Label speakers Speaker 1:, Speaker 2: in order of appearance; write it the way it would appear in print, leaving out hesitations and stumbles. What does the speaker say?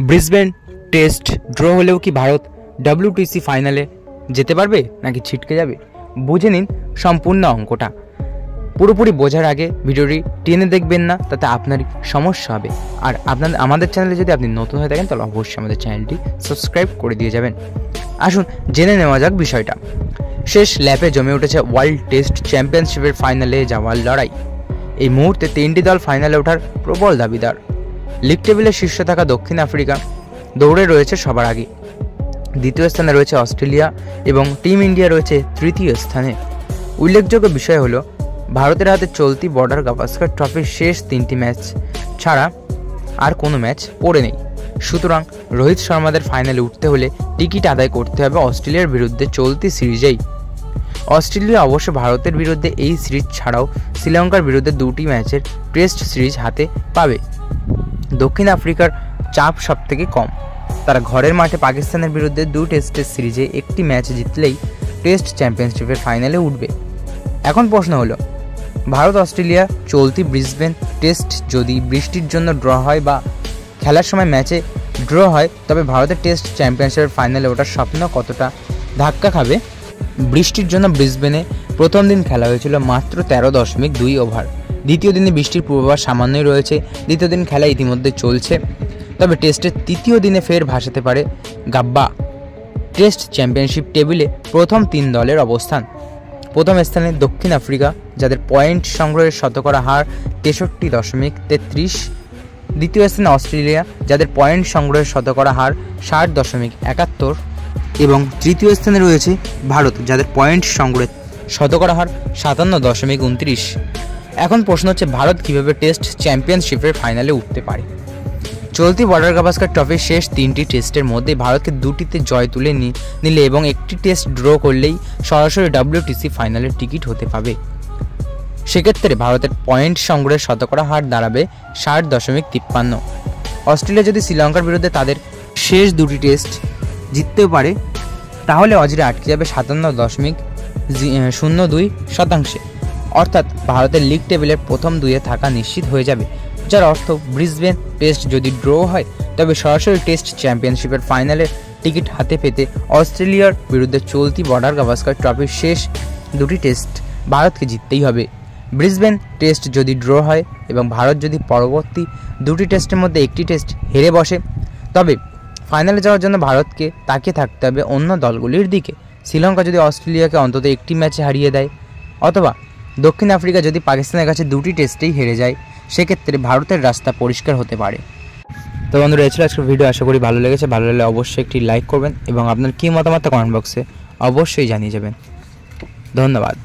Speaker 1: Brisbane test draw হলেও কি Bharat WTC ফাইনালে যেতে পারবে নাকি ছিটকে যাবে? বুঝে নিন সম্পূর্ণ অঙ্কটা। পুরোপুরি বোঝার আগে ভিডিওটি টেনে দেখবেন না, তাতে আপনারই সমস্যা হবে। আর আমাদের চ্যানেলে যদি আপনি নতুন হয়ে থাকেন তাহলে অবশ্যই আমাদের চ্যানেলটি সাবস্ক্রাইব করে দিয়ে যাবেন। আসুন জেনে নেওয়া যাক বিষয়টা। শেষ ল্যাপে জমে উঠেছে ওয়ার্ল্ড টেস্ট চ্যাম্পিয়নশিপের ফাইনালে যাওয়ার লড়াই। এই মুহূর্তে 3টি দল ফাইনালে ওঠার প্রবল দাবিদার। লিগ টেবিলের শীর্ষে থাকা দক্ষিণ আফ্রিকা দৌড়ে রয়েছে সবার আগে, দ্বিতীয় স্থানে রয়েছে অস্ট্রেলিয়া এবং টিম ইন্ডিয়া রয়েছে তৃতীয় স্থানে। উল্লেখযোগ্য বিষয় হলো ভারতের হাতে চলতি বর্ডার গাভাস্কার ট্রফির শেষ 3টি ম্যাচ ছাড়া আর কোনো ম্যাচ পড়ে নেই। সুতরাং রোহিত শর্মাদের ফাইনালে উঠতে হলে টিকিট আদায় করতে হবে অস্ট্রেলিয়ার বিরুদ্ধে চলতি সিরিজেই। অস্ট্রেলিয়া অবশ্য ভারতের বিরুদ্ধে এই সিরিজ ছাড়াও শ্রীলঙ্কার বিরুদ্ধে 2টি ম্যাচের টেস্ট সিরিজ হাতে পাবে। দক্ষিণ আফ্রিকার চাপ সবথেকে কম। তারা ঘরের মাঠে পাকিস্তানের বিরুদ্ধে 2 টেস্টের সিরিজে একটি ম্যাচ জিতলেই টেস্ট চ্যাম্পিয়নশিপের ফাইনালে উঠবে। এখন প্রশ্ন হলো, ভারত অস্ট্রেলিয়া চলতি ব্রিসবেন টেস্ট যদি বৃষ্টির জন্য ড্র হয় বা খেলার সময় ম্যাচে ড্র হয়, তবে ভারতের টেস্ট চ্যাম্পিয়নশিপের ফাইনালে ওঠার স্বপ্ন কতটা ধাক্কা খাবে? বৃষ্টির জন্য ব্রিসবেনে প্রথম দিন খেলা হয়েছিল মাত্র 13.2 ওভার। দ্বিতীয় দিনে বৃষ্টির পূর্বাভাস সামান্যই রয়েছে। দ্বিতীয় দিন খেলা ইতিমধ্যে চলছে। তবে টেস্টের তৃতীয় দিনে ফের ভাসাতে পারে গাব্বা। টেস্ট চ্যাম্পিয়নশিপ টেবিলে প্রথম 3 দলের অবস্থান। প্রথম স্থানে দক্ষিণ আফ্রিকা, যাদের পয়েন্ট সংগ্রহের শতকরা হার 63.33। দ্বিতীয় স্থানে অস্ট্রেলিয়া, যাদের পয়েন্ট সংগ্রহের শতকরা হার 60.71 এবং তৃতীয় স্থানে রয়েছে ভারত, যাদের পয়েন্ট সংগ্রহের শতকরা হার 57.29। এখন প্রশ্ন হচ্ছে, ভারত কিভাবে টেস্ট চ্যাম্পিয়নশিপের ফাইনালে উঠতে পারে? চলতি বর্ডার গাভাস্কার ট্রফির শেষ 3টি টেস্টের মধ্যে ভারতকে 2টিতে জয় তুলে নিলে এবং একটি টেস্ট ড্র করলেই সরাসরি WTC ফাইনালের টিকিট হতে পাবে। সেক্ষেত্রে ভারতের পয়েন্ট সংগ্রহের শতকরা হার দাঁড়াবে 60.53। অস্ট্রেলিয়া যদি শ্রীলঙ্কার বিরুদ্ধে তাদের শেষ 2টি টেস্ট জিততেও পারে, তাহলে অজিরে আটকে যাবে 57.02%। অর্থাৎ ভারতের লিগ টেবিলের প্রথম 2-এ থাকা নিশ্চিত হয়ে যাবে, যার অর্থ ব্রিসবেন টেস্ট যদি ড্র হয় তবে সরাসরি টেস্ট চ্যাম্পিয়নশিপের ফাইনালের টিকিট হাতে পেতে অস্ট্রেলিয়ার বিরুদ্ধে চলতি বর্ডার গাভাস্কার ট্রফির শেষ 2টি টেস্ট ভারতকে জিততেই হবে। ব্রিসবেন টেস্ট যদি ড্র হয় এবং ভারত যদি পরবর্তী 2টি টেস্টের মধ্যে একটি টেস্ট হেরে বসে, তবে ফাইনালে যাওয়ার জন্য ভারতকে তাকিয়ে থাকতে হবে অন্য দলগুলির দিকে। শ্রীলঙ্কা যদি অস্ট্রেলিয়াকে অন্তত একটি ম্যাচে হারিয়ে দেয়, অথবা দক্ষিণ আফ্রিকা যদি পাকিস্তানের কাছে 2টি টেস্টেই হেরে যায়, সেক্ষেত্রে ভারতের রাস্তা পরিষ্কার হতে পারে। তো বন্ধুরা, এই ছিল আজকের ভিডিও। আশা করি ভালো লেগেছে। ভালো লাগলে অবশ্যই একটি লাইক করবেন এবং আপনার কী মতামত কমেন্ট বক্সে অবশ্যই জানিয়ে যাবেন। ধন্যবাদ।